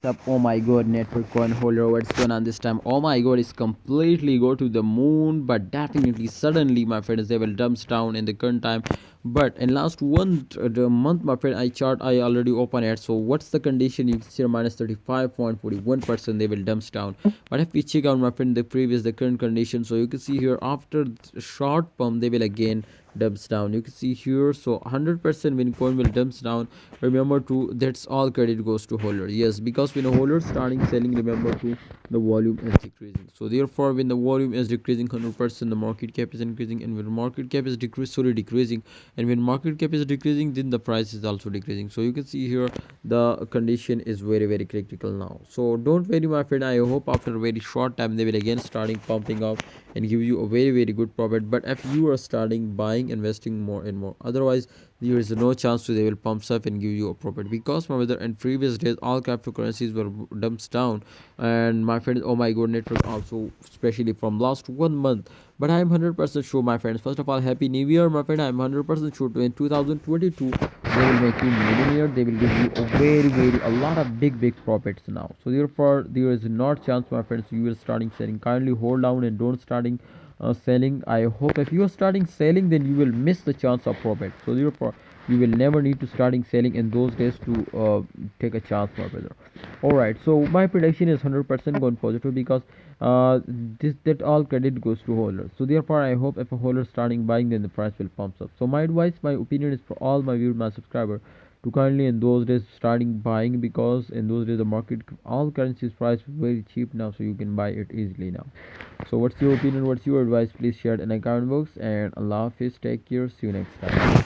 Up, oh my god, network coin holder, what's going on this time? Oh my god, it's completely go to the moon, but definitely suddenly, my friends, they will dumps down in the current time. But in last one the month, my friend, I chart I already open it. So what's the condition? You can see minus 35.41%, they will dumps down. But if we check out, my friend, the previous the current condition, so you can see here after short pump they will again dumps down. You can see here, so 100% when coin will dumps down, remember to that's all credit goes to holder. Yes, because when a holder starting selling, remember to the volume is decreasing. So therefore when the volume is decreasing 100%, the market cap is increasing, and when market cap is decreasing, and when market cap is decreasing, then the price is also decreasing. So you can see here the condition is very critical now. So don't worry, my friend, I hope after a very short time they will again starting pumping up and give you a very good profit. But if you are starting buying, investing more and more, otherwise there is no chance to they will pump up and give you a profit. Because my brother, in previous days all cryptocurrencies were dumps down, and my friends, oh my god, network also, especially from last 1 month. But I'm 100% sure, my friends, first of all, happy new year, my friend. I'm 100% sure in 2022 they will make you millionaire. They will give you a very a lot of big profits now. So therefore there is not chance, my friends, you will starting selling. Kindly hold down and don't starting selling. I hope if you are starting selling, then you will miss the chance of profit. So therefore you will never need to starting selling in those days to take a chance, my brother. All right, so my prediction is 100% going positive, because this that all credit goes to holders. So therefore I hope if a holder starting buying, then the price will pump up. So my advice, my opinion is for all my viewers, my subscriber, to kindly in those days starting buying, because in those days the market all currencies price is very cheap now, so you can buy it easily now. So what's your opinion, what's your advice? Please share it in the comment box, and Allah Hafiz, take care, see you next time.